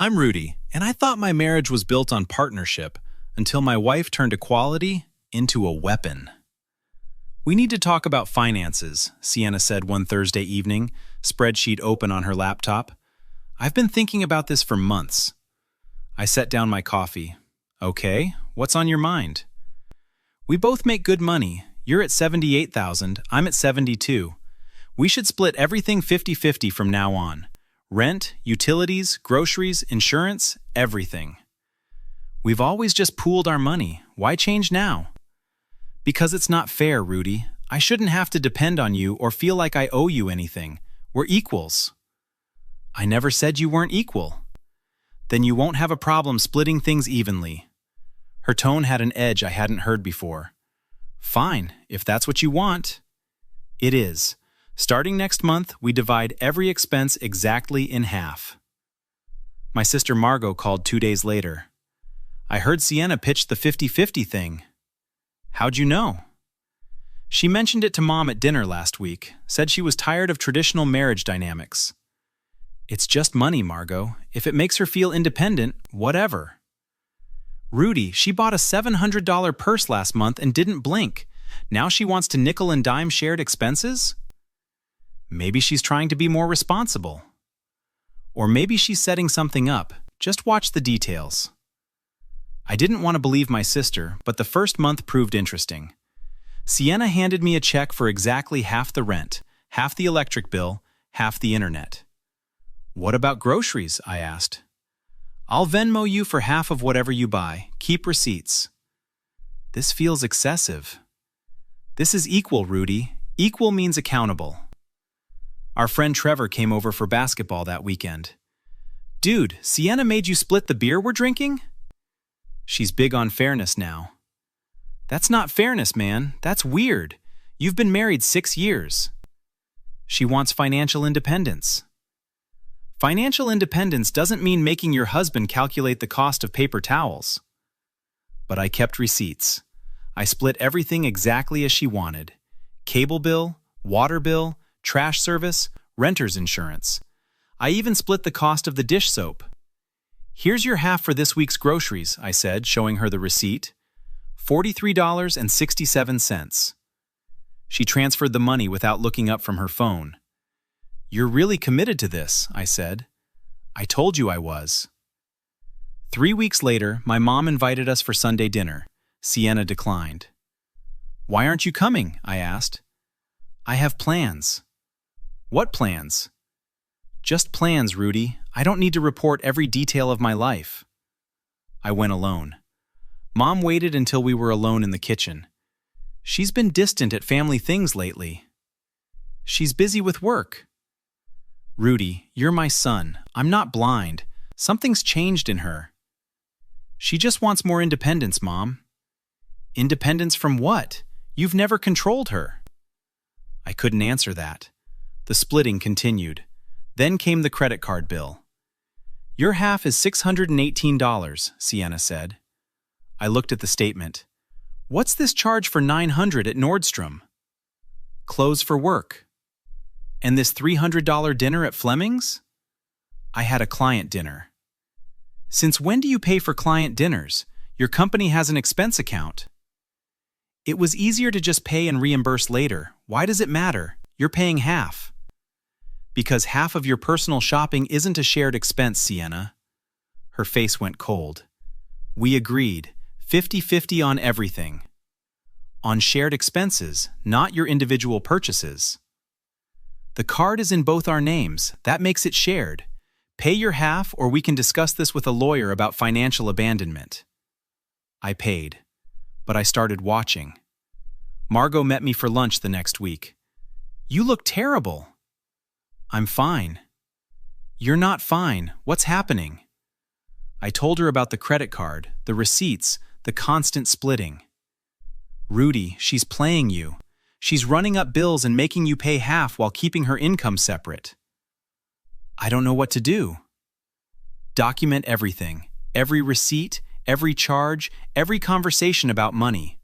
I'm Rudy, and I thought my marriage was built on partnership until my wife turned equality into a weapon. We need to talk about finances, Sienna said one Thursday evening, spreadsheet open on her laptop. I've been thinking about this for months. I set down my coffee. Okay, what's on your mind? We both make good money. You're at $78,000, I'm at $72,000. We should split everything 50-50 from now on. Rent, utilities, groceries, insurance, everything. We've always just pooled our money. Why change now? Because it's not fair, Rudy. I shouldn't have to depend on you or feel like I owe you anything. We're equals. I never said you weren't equal. Then you won't have a problem splitting things evenly. Her tone had an edge I hadn't heard before. Fine, if that's what you want. It is. Starting next month, we divide every expense exactly in half. My sister Margot called 2 days later. I heard Sienna pitch the 50-50 thing. How'd you know? She mentioned it to Mom at dinner last week, said she was tired of traditional marriage dynamics. It's just money, Margot. If it makes her feel independent, whatever. Rudy, she bought a $700 purse last month and didn't blink. Now she wants to nickel and dime shared expenses? Maybe she's trying to be more responsible. Or maybe she's setting something up. Just watch the details. I didn't want to believe my sister, but the first month proved interesting. Sienna handed me a check for exactly half the rent, half the electric bill, half the internet. What about groceries? I asked. I'll Venmo you for half of whatever you buy. Keep receipts. This feels excessive. This is equal, Rudy. Equal means accountable. Our friend Trevor came over for basketball that weekend. Dude, Sienna made you split the beer we're drinking? She's big on fairness now. That's not fairness, man. That's weird. You've been married 6 years. She wants financial independence. Financial independence doesn't mean making your husband calculate the cost of paper towels. But I kept receipts. I split everything exactly as she wanted. Cable bill, water bill, trash service, renter's insurance. I even split the cost of the dish soap. Here's your half for this week's groceries, I said, showing her the receipt. $43.67. She transferred the money without looking up from her phone. You're really committed to this, I said. I told you I was. 3 weeks later, my mom invited us for Sunday dinner. Sienna declined. Why aren't you coming? I asked. I have plans. What plans? Just plans, Rudy. I don't need to report every detail of my life. I went alone. Mom waited until we were alone in the kitchen. She's been distant at family things lately. She's busy with work. Rudy, you're my son. I'm not blind. Something's changed in her. She just wants more independence, Mom. Independence from what? You've never controlled her. I couldn't answer that. The splitting continued. Then came the credit card bill. Your half is $618, Sienna said. I looked at the statement. What's this charge for $900 at Nordstrom? Clothes for work. And this $300 dinner at Fleming's? I had a client dinner. Since when do you pay for client dinners? Your company has an expense account. It was easier to just pay and reimburse later. Why does it matter? You're paying half. Because half of your personal shopping isn't a shared expense, Sienna. Her face went cold. We agreed, 50-50 on everything. On shared expenses, not your individual purchases. The card is in both our names. That makes it shared. Pay your half or we can discuss this with a lawyer about financial abandonment. I paid, but I started watching. Margot met me for lunch the next week. You look terrible. I'm fine. You're not fine. What's happening? I told her about the credit card, the receipts, the constant splitting. Rudy, she's playing you. She's running up bills and making you pay half while keeping her income separate. I don't know what to do. Document everything. Every receipt, every charge, every conversation about money.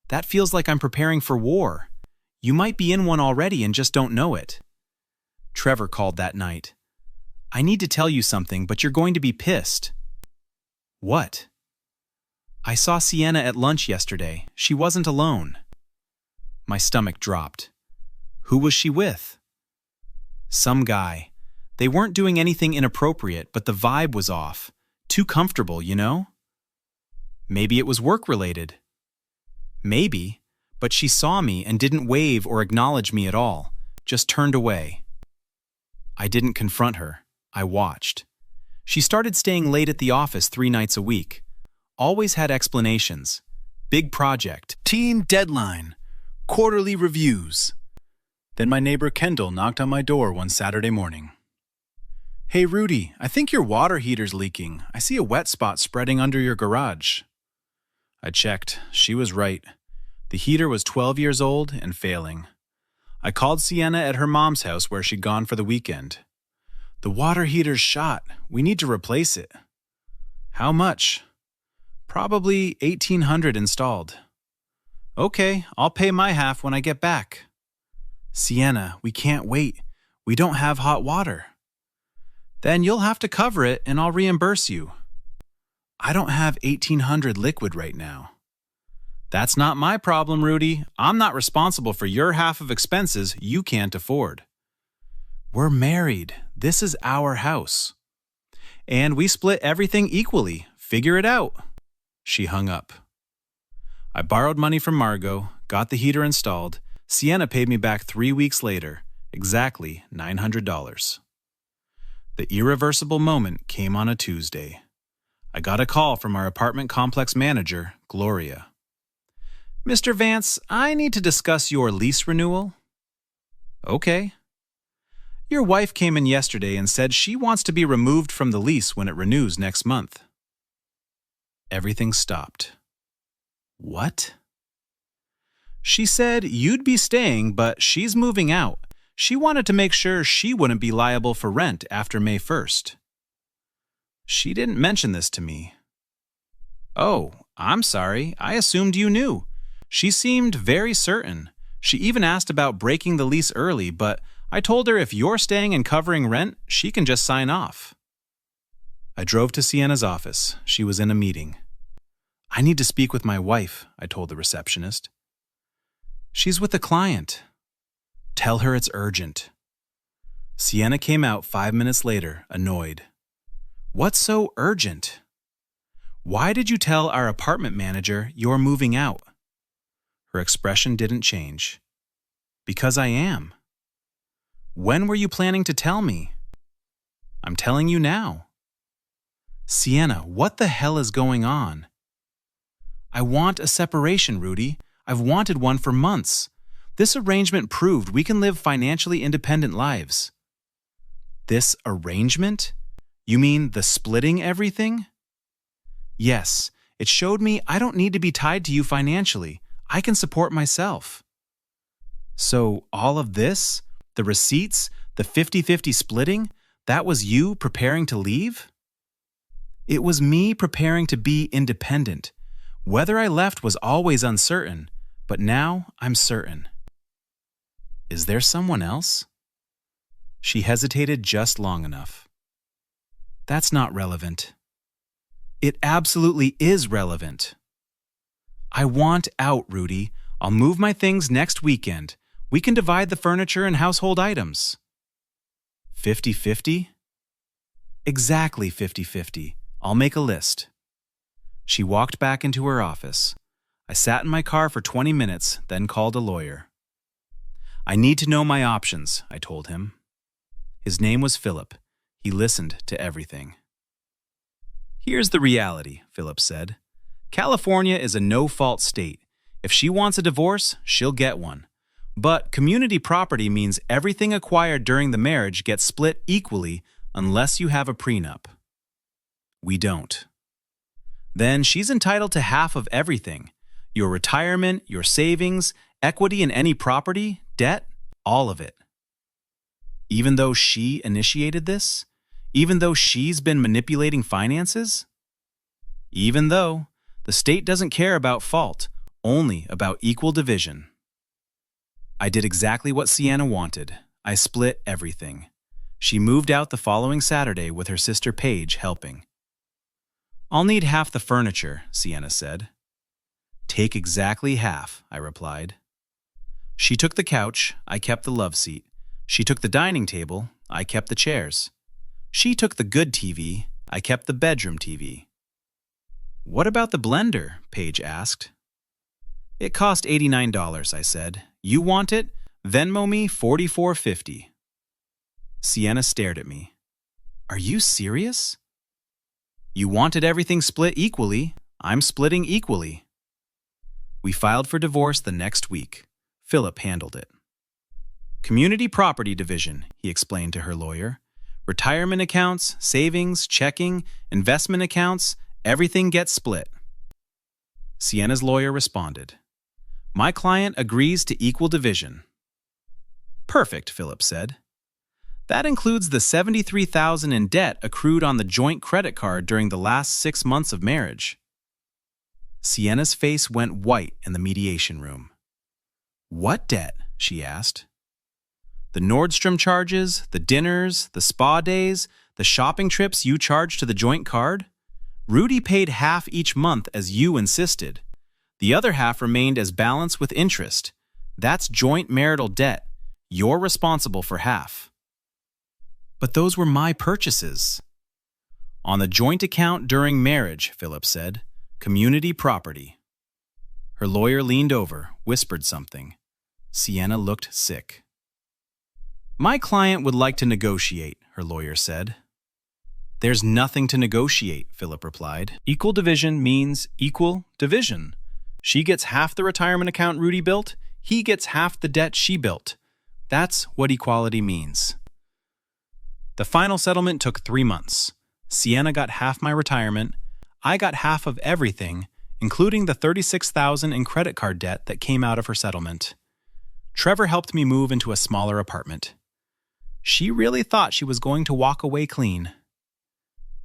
That feels like I'm preparing for war. You might be in one already and just don't know it. Trevor called that night. I need to tell you something, but you're going to be pissed. What? I saw Sienna at lunch yesterday. She wasn't alone. My stomach dropped. Who was she with? Some guy. They weren't doing anything inappropriate, but the vibe was off. Too comfortable, you know? Maybe it was work-related. Maybe, but she saw me and didn't wave or acknowledge me at all, just turned away. I didn't confront her. I watched. She started staying late at the office 3 nights a week. Always had explanations. Big project, teen deadline, quarterly reviews. Then my neighbor Kendall knocked on my door one Saturday morning. Hey Rudy, I think your water heater's leaking. I see a wet spot spreading under your garage. I checked. She was right. The heater was 12 years old and failing. I called Sienna at her mom's house where she'd gone for the weekend. The water heater's shot. We need to replace it. How much? Probably $1,800 installed. Okay, I'll pay my half when I get back. Sienna, we can't wait. We don't have hot water. Then you'll have to cover it and I'll reimburse you. I don't have $1,800 liquid right now. That's not my problem, Rudy. I'm not responsible for your half of expenses you can't afford. We're married. This is our house. And we split everything equally. Figure it out. She hung up. I borrowed money from Margot, got the heater installed. Sienna paid me back 3 weeks later, exactly $900. The irreversible moment came on a Tuesday. I got a call from our apartment complex manager, Gloria. Mr. Vance, I need to discuss your lease renewal. Okay. Your wife came in yesterday and said she wants to be removed from the lease when it renews next month. Everything stopped. What? She said you'd be staying, but she's moving out. She wanted to make sure she wouldn't be liable for rent after May 1st. She didn't mention this to me. Oh, I'm sorry. I assumed you knew. She seemed very certain. She even asked about breaking the lease early, but I told her if you're staying and covering rent, she can just sign off. I drove to Sienna's office. She was in a meeting. I need to speak with my wife, I told the receptionist. She's with a client. Tell her it's urgent. Sienna came out 5 minutes later, annoyed. What's so urgent? Why did you tell our apartment manager you're moving out? Her expression didn't change. Because I am. When were you planning to tell me? I'm telling you now. Sienna, what the hell is going on? I want a separation, Rudy. I've wanted one for months. This arrangement proved we can live financially independent lives. This arrangement? You mean the splitting everything? Yes, it showed me I don't need to be tied to you financially. I can support myself. So all of this, the receipts, the 50-50 splitting, that was you preparing to leave? It was me preparing to be independent. Whether I left was always uncertain, but now I'm certain. Is there someone else? She hesitated just long enough. That's not relevant. It absolutely is relevant. I want out, Rudy. I'll move my things next weekend. We can divide the furniture and household items. 50-50? Exactly 50-50. I'll make a list. She walked back into her office. I sat in my car for 20 minutes, then called a lawyer. I need to know my options, I told him. His name was Philip. He listened to everything. Here's the reality, Philip said. California is a no-fault state. If she wants a divorce, she'll get one. But community property means everything acquired during the marriage gets split equally unless you have a prenup. We don't. Then she's entitled to half of everything. Your retirement, your savings, equity in any property, debt, all of it. Even though she initiated this? Even though she's been manipulating finances? Even though the state doesn't care about fault, only about equal division. I did exactly what Sienna wanted. I split everything. She moved out the following Saturday with her sister Paige helping. "I'll need half the furniture," Sienna said. "Take exactly half," I replied. She took the couch, I kept the love seat. She took the dining table, I kept the chairs. She took the good TV, I kept the bedroom TV. "What about the blender?" Paige asked. "It cost $89, I said. "You want it? Venmo me $44.50. Sienna stared at me. "Are you serious?" "You wanted everything split equally. I'm splitting equally." We filed for divorce the next week. Philip handled it. "Community property division," he explained to her lawyer. "Retirement accounts, savings, checking, investment accounts, everything gets split." Sienna's lawyer responded, "My client agrees to equal division." "Perfect," Philip said. "That includes the $73,000 in debt accrued on the joint credit card during the last 6 months of marriage." Sienna's face went white in the mediation room. "What debt?" she asked. "The Nordstrom charges, the dinners, the spa days, the shopping trips you charged to the joint card? Rudy paid half each month as you insisted. The other half remained as balance with interest. That's joint marital debt. You're responsible for half." "But those were my purchases." "On the joint account during marriage," Philip said. "Community property." Her lawyer leaned over, whispered something. Sienna looked sick. "My client would like to negotiate," her lawyer said. "There's nothing to negotiate," Philip replied. "Equal division means equal division. She gets half the retirement account Rudy built, he gets half the debt she built. That's what equality means." The final settlement took 3 months. Sienna got half my retirement. I got half of everything, including the $36,000 in credit card debt that came out of her settlement. Trevor helped me move into a smaller apartment. She really thought she was going to walk away clean.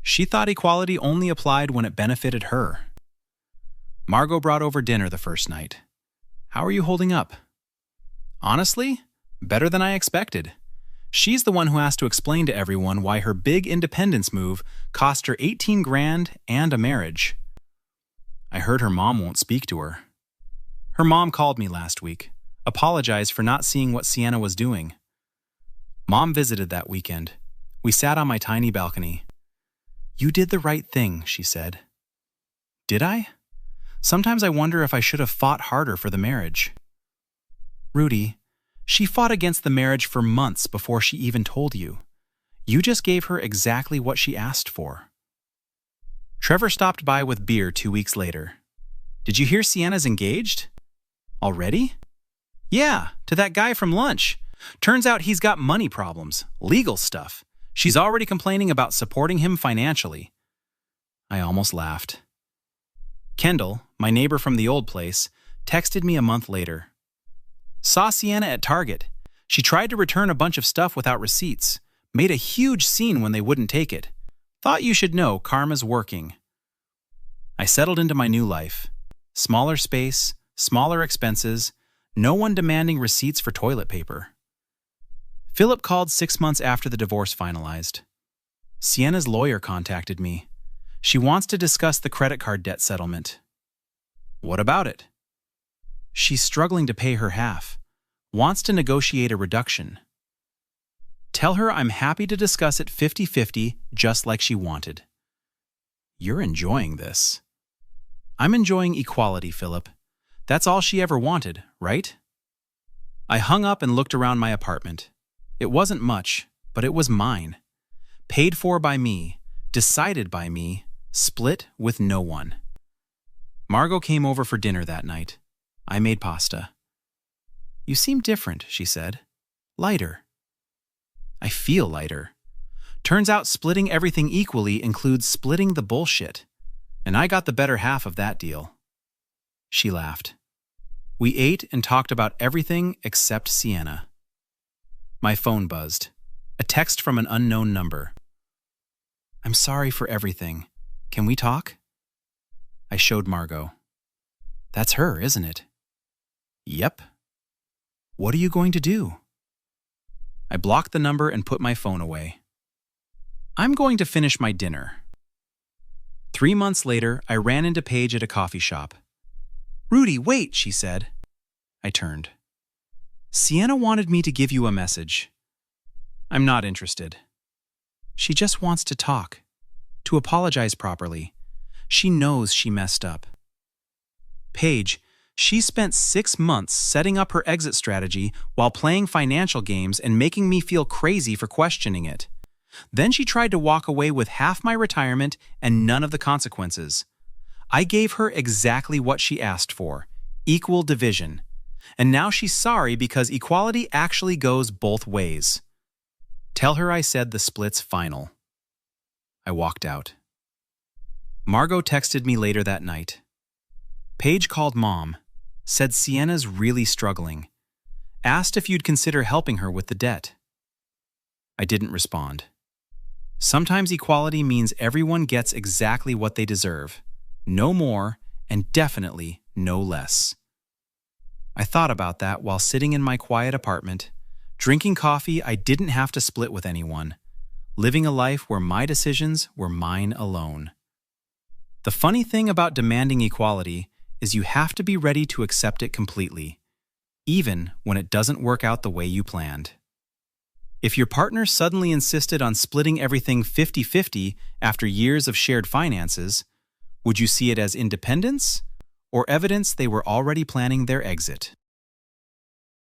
She thought equality only applied when it benefited her. Margot brought over dinner the first night. "How are you holding up?" "Honestly, better than I expected." She's the one who has to explain to everyone why her big independence move cost her $18,000 and a marriage. I heard her mom won't speak to her. Her mom called me last week, apologized for not seeing what Sienna was doing. Mom visited that weekend. We sat on my tiny balcony. "You did the right thing," she said. "Did I? Sometimes I wonder if I should have fought harder for the marriage." "Rudy, she fought against the marriage for months before she even told you. You just gave her exactly what she asked for." Trevor stopped by with beer 2 weeks later. "Did you hear Sienna's engaged?" "Already?" "Yeah, to that guy from lunch. Turns out he's got money problems, legal stuff. She's already complaining about supporting him financially." I almost laughed. Kendall, my neighbor from the old place, texted me a month later. "Saw Sienna at Target. She tried to return a bunch of stuff without receipts. Made a huge scene when they wouldn't take it. Thought you should know karma's working." I settled into my new life. Smaller space, smaller expenses, no one demanding receipts for toilet paper. Philip called 6 months after the divorce finalized. Sienna's lawyer contacted me. She wants to discuss the credit card debt settlement. "What about it?" "She's struggling to pay her half. Wants to negotiate a reduction." "Tell her I'm happy to discuss it 50-50, just like she wanted." You're enjoying this. I'm enjoying equality, Philip. That's all she ever wanted, right? I hung up and looked around my apartment. It wasn't much, but it was mine. Paid for by me, decided by me, split with no one. Margot came over for dinner that night. I made pasta. "You seem different," she said. "Lighter." I feel lighter. Turns out splitting everything equally includes splitting the bullshit. And I got the better half of that deal. She laughed. We ate and talked about everything except Sienna. My phone buzzed. A text from an unknown number. "I'm sorry for everything. Can we talk?" I showed Margot. "That's her, isn't it?" "Yep." "What are you going to do?" I blocked the number and put my phone away. I'm going to finish my dinner. 3 months later, I ran into Paige at a coffee shop. "Rudy, wait," she said. I turned. "Sienna wanted me to give you a message." "I'm not interested." "She just wants to talk, to apologize properly. She knows she messed up." Paige, she spent 6 months setting up her exit strategy while playing financial games and making me feel crazy for questioning it. Then she tried to walk away with half my retirement and none of the consequences. I gave her exactly what she asked for, equal division. And now she's sorry because equality actually goes both ways. Tell her I said the split's final. I walked out. Margot texted me later that night. Paige called Mom, said Sienna's really struggling, asked if you'd consider helping her with the debt. I didn't respond. Sometimes equality means everyone gets exactly what they deserve, no more and definitely no less. I thought about that while sitting in my quiet apartment, drinking coffee I didn't have to split with anyone, living a life where my decisions were mine alone. The funny thing about demanding equality is you have to be ready to accept it completely, even when it doesn't work out the way you planned. If your partner suddenly insisted on splitting everything 50-50 after years of shared finances, would you see it as independence or evidence they were already planning their exit?